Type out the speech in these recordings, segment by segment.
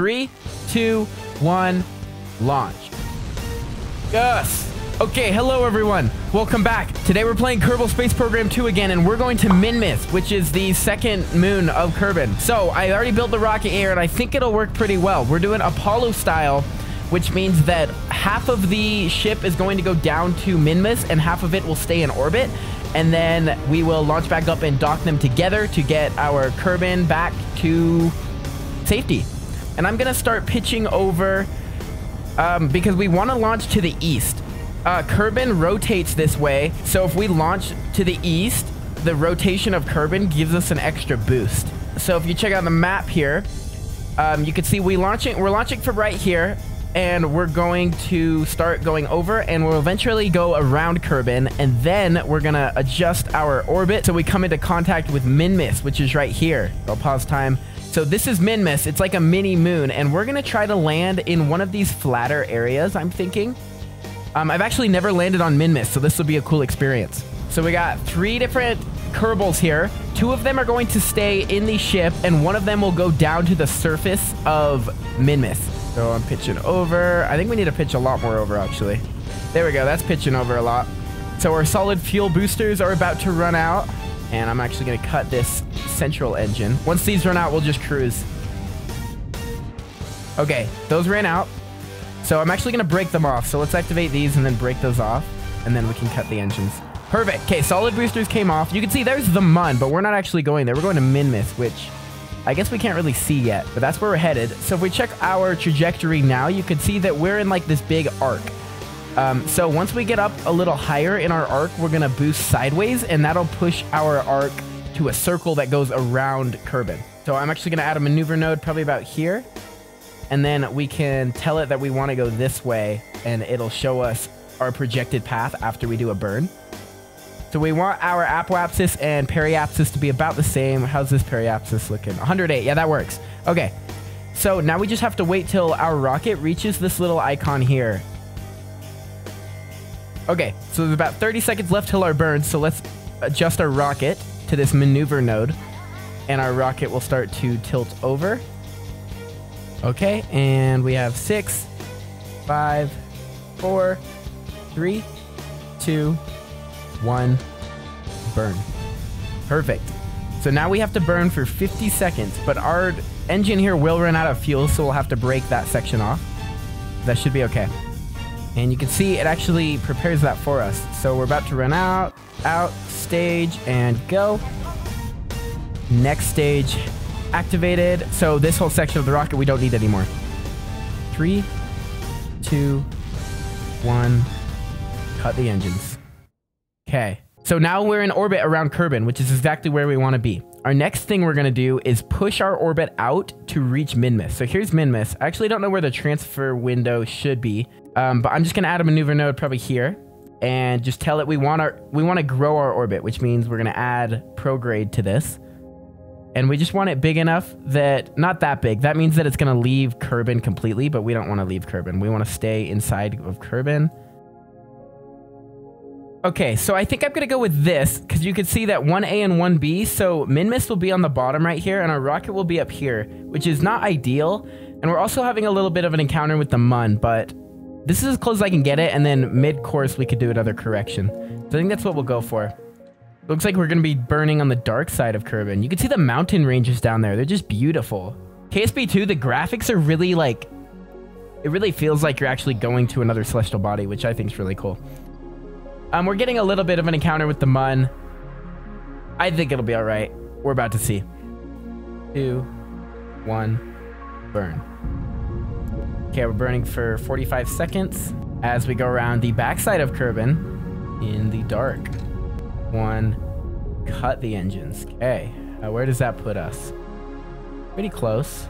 3, 2, 1, launch. Yes. Okay, hello everyone. Welcome back. Today we're playing Kerbal Space Program 2 again, and we're going to Minmus, which is the second moon of Kerbin. So I already built the rocket here, and I think it'll work pretty well. We're doing Apollo style, which means that half of the ship is going to go down to Minmus, and half of it will stay in orbit. And then we will launch back up and dock them together to get our Kerbin back to safety. And I'm going to start pitching over because we want to launch to the east. Kerbin rotates this way, so if we launch to the east, the rotation of Kerbin gives us an extra boost. So if you check out the map here, you can see we're launching from right here, and we're going to start going over, and we'll eventually go around Kerbin, and then we're gonna adjust our orbit so we come into contact with Minmus, which is right here. I'll pause time. So this is Minmus. It's like a mini moon, and we're gonna try to land in one of these flatter areas, I'm thinking. I've actually never landed on Minmus, so this will be a cool experience. So we got 3 different Kerbals here. 2 of them are going to stay in the ship, and 1 of them will go down to the surface of Minmus. So I'm pitching over. I think we need to pitch a lot more over, actually. There we go. That's pitching over a lot. So our solid fuel boosters are about to run out, and I'm actually going to cut this central engine. Once these run out, we'll just cruise. Okay, those ran out. So I'm actually going to break them off. So let's activate these and then break those off, and then we can cut the engines. Perfect. Okay, solid boosters came off. You can see there's the Mun, but we're not actually going there. We're going to Minmus, which I guess we can't really see yet, but that's where we're headed. So if we check our trajectory now, you can see that we're in like this big arc. So once we get up a little higher in our arc, we're going to boost sideways, and that'll push our arc to a circle that goes around Kerbin. So I'm actually going to add a maneuver node probably about here. And then we can tell it that we want to go this way, and it'll show us our projected path after we do a burn. So we want our apoapsis and periapsis to be about the same. How's this periapsis looking? 108. Yeah, that works. Okay. So now we just have to wait till our rocket reaches this little icon here. Okay. So there's about 30 seconds left till our burn. So let's adjust our rocket to this maneuver node, and our rocket will start to tilt over. Okay, and we have 6, 5, 4, 3, 2, 1, burn. Perfect. So now we have to burn for 50 seconds, but our engine here will run out of fuel, so we'll have to break that section off. That should be okay. And you can see it actually prepares that for us. So we're about to run out, stage, and go. Next stage activated. So this whole section of the rocket we don't need anymore. 3, 2, 1, cut the engines. Okay, so now we're in orbit around Kerbin, which is exactly where we want to be. Our next thing we're going to do is push our orbit out to reach Minmus. So here's Minmus. I actually don't know where the transfer window should be, but I'm just going to add a maneuver node probably here, and just tell it we want to grow our orbit, which means we're going to add prograde to this. And we just want it big enough that, not that big. That means that it's going to leave Kerbin completely, but we don't want to leave Kerbin. We want to stay inside of Kerbin. Okay, so I think I'm going to go with this, because you can see that 1A and 1B. So Minmus will be on the bottom right here, and our rocket will be up here, which is not ideal. And we're also having a little bit of an encounter with the Mun, but this is as close as I can get it. And then mid-course, we could do another correction. So I think that's what we'll go for. Looks like we're going to be burning on the dark side of Kerbin. You can see the mountain ranges down there. They're just beautiful. KSP 2, the graphics are really like... It really feels like you're actually going to another celestial body, which I think is really cool. We're getting a little bit of an encounter with the Mun. I think it'll be all right. We're about to see. 2, 1, burn. Okay, we're burning for 45 seconds as we go around the backside of Kerbin in the dark. 1, cut the engines. Okay, where does that put us? Pretty close.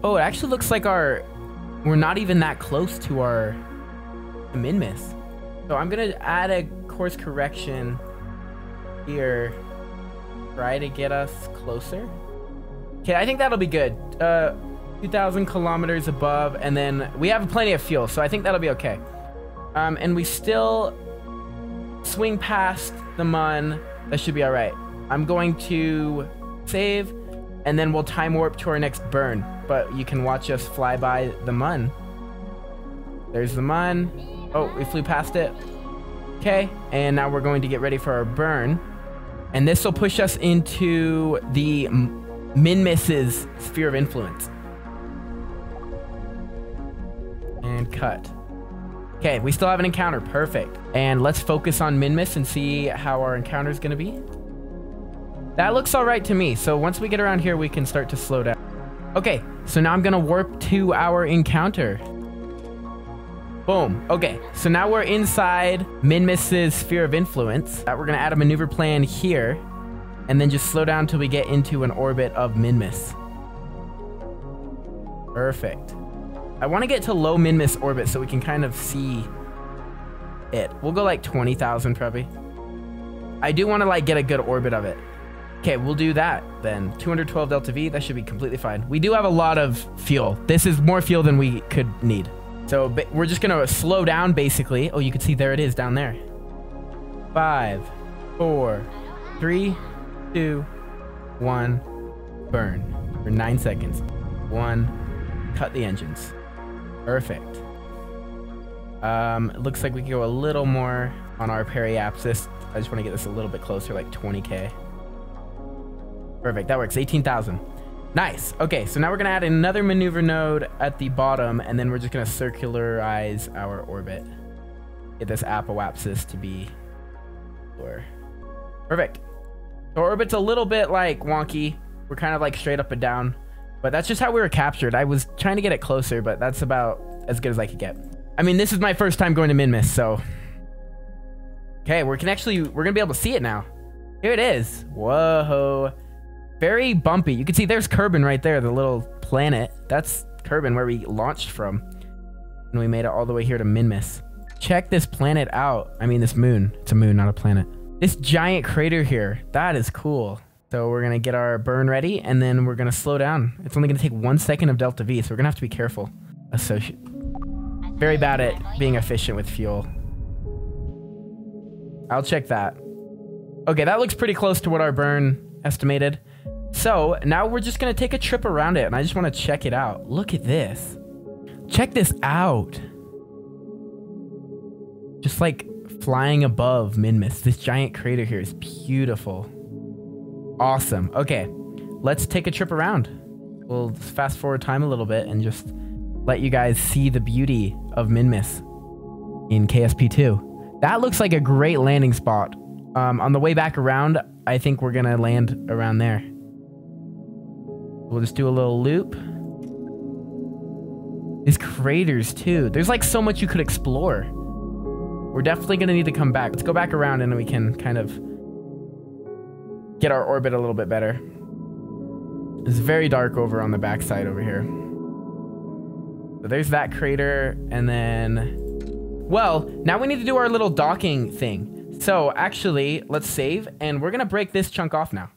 Oh, it actually looks like we're not even that close to our Minmus. So I'm gonna add a course correction here. Try to get us closer. Okay, I think that'll be good. 2,000 kilometers above, and then we have plenty of fuel, so I think that'll be okay. And we still swing past the Mun. That should be all right. I'm going to save, and then we'll time warp to our next burn. But you can watch us fly by the mun. There's the mun. Oh, we flew past it. Okay, and now we're going to get ready for our burn. And this will push us into the Minmus's sphere of influence. And cut. Okay, we still have an encounter. Perfect. And let's focus on Minmus and see how our encounter is going to be. That looks all right to me. So once we get around here, we can start to slow down. Okay, so now I'm going to warp to our encounter. Boom. Okay, so now we're inside Minmus's sphere of influence. We're going to add a maneuver plan here and then just slow down until we get into an orbit of Minmus. Perfect. I want to get to low Minmus orbit so we can kind of see it. We'll go like 20,000 probably. I do want to like get a good orbit of it. Okay, we'll do that then. 212 delta V, that should be completely fine. We do have a lot of fuel. This is more fuel than we could need. So we're just gonna slow down basically. Oh, you can see there it is down there. 5, 4, 3, 2, 1, burn for 9 seconds. 1, cut the engines. Perfect. It looks like we can go a little more on our periapsis. I just want to get this a little bit closer, like 20K. Perfect, that works. 18,000. Nice. Okay, so now we're gonna add another maneuver node at the bottom, and then we're just gonna circularize our orbit. Get this apoapsis to be lower. Perfect. So our orbit's a little bit like wonky. We're kind of like straight up and down, but that's just how we were captured. I was trying to get it closer, but that's about as good as I could get. I mean, this is my first time going to Minmus, so. Okay, we're gonna be able to see it now. Here it is. Whoa. Very bumpy. You can see there's Kerbin right there, the little planet. That's Kerbin, where we launched from. And we made it all the way here to Minmus. Check this planet out. I mean, this moon. It's a moon, not a planet. This giant crater here. That is cool. So we're going to get our burn ready, and then we're going to slow down. It's only going to take 1 second of delta V, so we're going to have to be careful. Very bad at being efficient with fuel. I'll check that. Okay, that looks pretty close to what our burn estimated. So now we're just gonna take a trip around it, and I just want to check it out. Look at this. Check this out. Just like flying above Minmus. This giant crater here is beautiful. Awesome. Okay, let's take a trip around. We'll fast forward time a little bit and just let you guys see the beauty of Minmus in KSP2. That looks like a great landing spot. On the way back around, I think we're gonna land around there. We'll just do a little loop. These craters too. There's like so much you could explore. We're definitely gonna need to come back. Let's go back around and we can kind of get our orbit a little bit better. It's very dark over on the backside over here. So there's that crater, and then, well, now we need to do our little docking thing. So actually, let's save, and we're gonna break this chunk off now.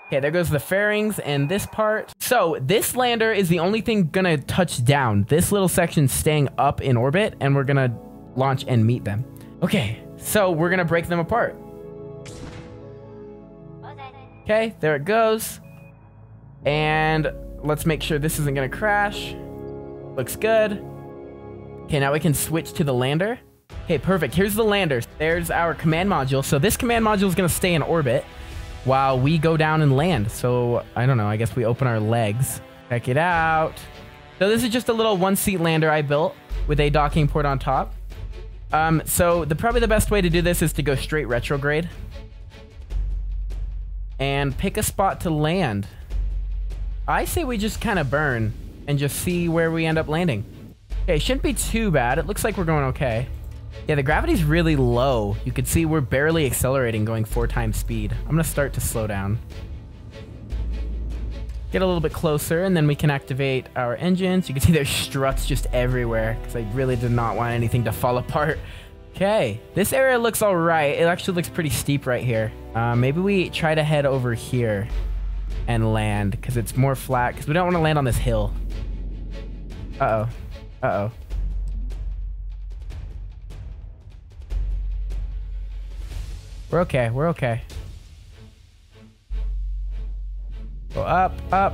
Okay, there goes the fairings and this part. So this lander is the only thing gonna touch down. This little section's staying up in orbit, and we're gonna launch and meet them. Okay, so we're gonna break them apart. Okay, there it goes. And let's make sure this isn't gonna crash. Looks good. Okay, now we can switch to the lander. Okay, perfect. Here's the lander. There's our command module. So this command module is gonna stay in orbit while we go down and land. So I don't know, I guess we open our legs. Check it out. So this is just a little one-seat lander I built with a docking port on top. So probably the best way to do this is to go straight retrograde and pick a spot to land. I say we just kind of burn and just see where we end up landing. Okay, shouldn't be too bad. It looks like we're going okay. Yeah, the gravity's really low. You can see we're barely accelerating, going 4 times speed. I'm gonna start to slow down. Get a little bit closer, and then we can activate our engines. You can see there's struts just everywhere, because I really did not want anything to fall apart. Okay, this area looks all right. It actually looks pretty steep right here. Maybe we try to head over here and land, because it's more flat, because we don't want to land on this hill. Uh-oh. Uh-oh. We're okay. We're okay. up, up.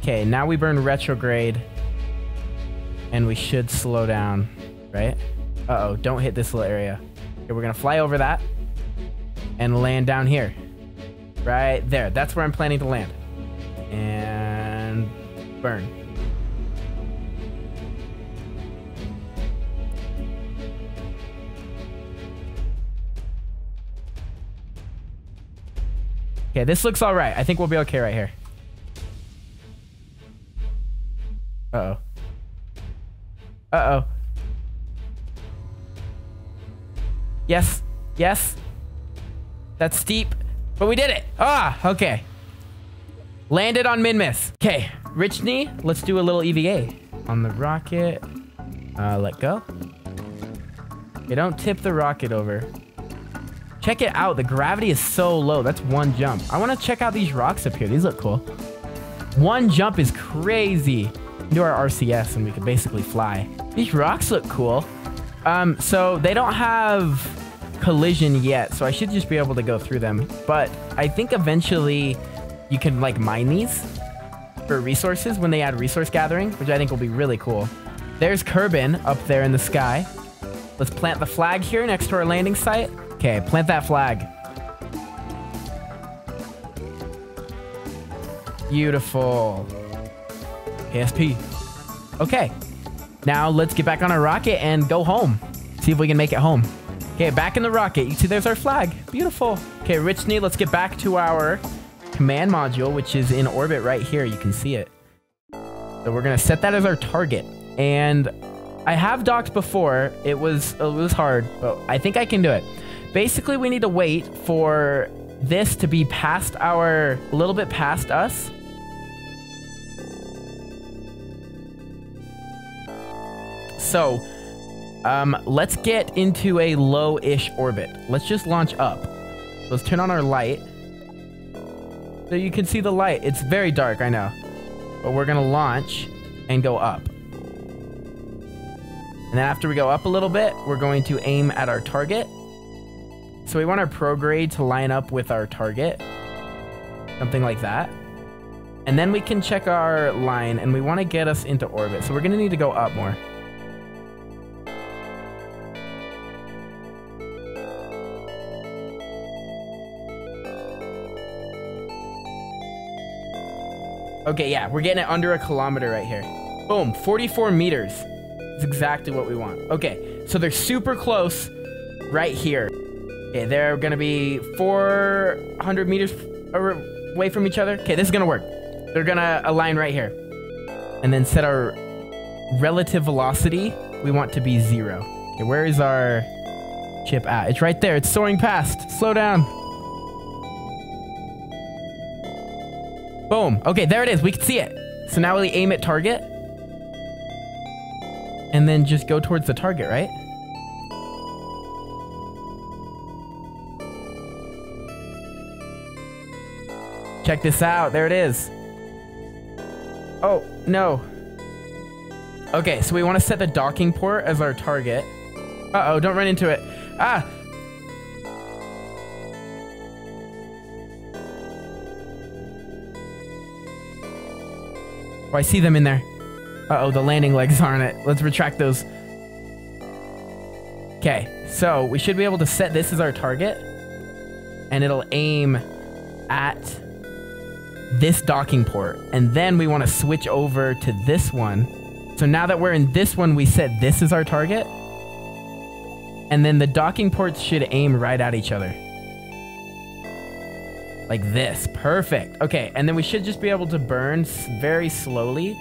Okay, now we burn retrograde. And we should slow down, right? Uh-oh, don't hit this little area. Okay, we're gonna fly over that and land down here. Right there. That's where I'm planning to land. And burn. Okay, this looks all right. I think we'll be okay right here. Uh-oh. Uh-oh. Yes. Yes. That's steep. But we did it. Ah, okay. Landed on Minmus. Okay, Rich Knee, let's do a little EVA. On the rocket. Let go. Okay, don't tip the rocket over. Check it out. The gravity is so low. That's one jump. I want to check out these rocks up here. These look cool. One jump is crazy. Do our RCS and we can basically fly. These rocks look cool. So they don't have collision yet, so I should just be able to go through them. But I think eventually you can like mine these for resources when they add resource gathering, which I think will be really cool. There's Kerbin up there in the sky. Let's plant the flag here next to our landing site. Okay, plant that flag. Beautiful. KSP. Okay. Now let's get back on our rocket and go home. See if we can make it home. Okay, back in the rocket. You see there's our flag. Beautiful. Okay, Rich Knee, let's get back to our command module, which is in orbit right here. You can see it. So we're going to set that as our target. And I have docked before. It was hard, but I think I can do it. Basically, we need to wait for this to be past a little bit past us. So, let's get into a low-ish orbit. Let's just launch up. Let's turn on our light. So you can see the light. It's very dark, I know. But we're going to launch and go up. And then after we go up a little bit, we're going to aim at our target. So we want our prograde to line up with our target. Something like that. And then we can check our line, and we want to get us into orbit. So we're going to need to go up more. Okay, yeah, we're getting it under 1 kilometer right here. Boom, 44 meters. That's exactly what we want. Okay, so they're super close right here. Okay, they're gonna be 400 meters away from each other. Okay, this is gonna work. They're gonna align right here. And then set our relative velocity. We want to be 0. Okay, where is our chip at? It's right there. It's soaring past. Slow down. Boom. Okay, there it is. We can see it. So now we aim at target. And then just go towards the target, right? Check this out. There it is. Oh, no. Okay, so we want to set the docking port as our target. Uh-oh, don't run into it. Ah! Oh, I see them in there. Uh-oh, the landing legs aren't it. Let's retract those. Okay, so we should be able to set this as our target. And it'll aim at this docking port. And then we want to switch over to this one. So now that we're in this one, we set this as our target. And then the docking ports should aim right at each other. Like this. Perfect. Okay, and then we should just be able to burn very slowly.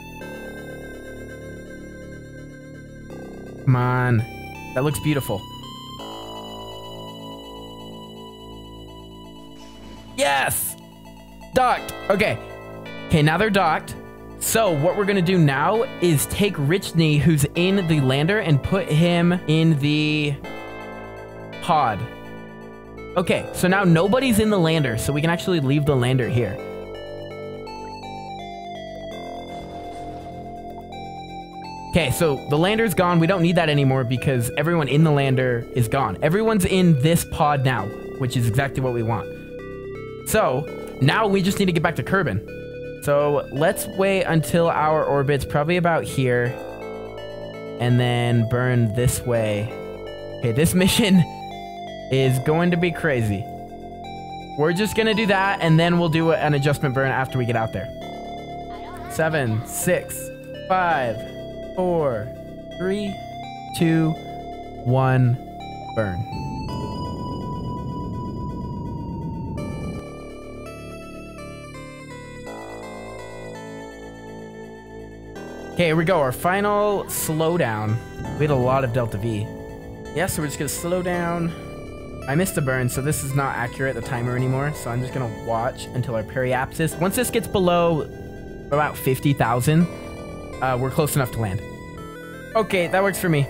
Come on. That looks beautiful. Yes! Docked. Okay. Okay, now they're docked. So what we're going to do now is take Rich Knee, who's in the lander, and put him in the pod. Okay, so now nobody's in the lander, so we can actually leave the lander here. Okay, so the lander's gone. We don't need that anymore because everyone in the lander is gone. Everyone's in this pod now. which is exactly what we want. So now we just need to get back to Kerbin. So let's wait until our orbit's probably about here and then burn this way. Okay, this mission is going to be crazy. We're just going to do that, and then we'll do an adjustment burn after we get out there. 7, 6, 5, 4, 3, 2, 1, burn. Okay, here we go. Our final slowdown. We had a lot of Delta V. Yeah, so we're just going to slow down. I missed a burn, so this is not accurate, the timer anymore. So I'm just going to watch until our periapsis. Once this gets below about 50,000, we're close enough to land. Okay, that works for me.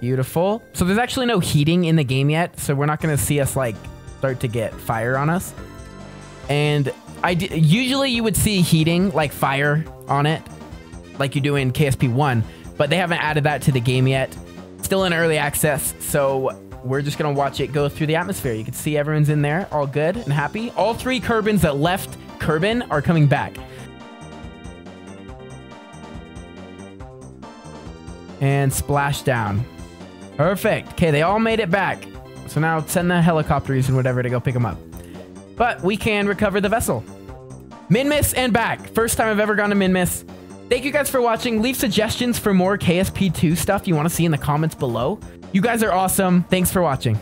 Beautiful. So there's actually no heating in the game yet, so we're not going to see us like start to get fire on us. And usually you would see heating, like fire on it, like you do in KSP 1, but they haven't added that to the game yet. Still in early access, so we're just going to watch it go through the atmosphere. You can see everyone's in there, all good and happy. All 3 Kerbins that left Kerbin are coming back. And splash down. Perfect. Okay, they all made it back. So now send the helicopters and whatever to go pick them up. But we can recover the vessel. Minmus and back. First time I've ever gone to Minmus. Thank you guys for watching. Leave suggestions for more KSP2 stuff you want to see in the comments below. You guys are awesome. Thanks for watching.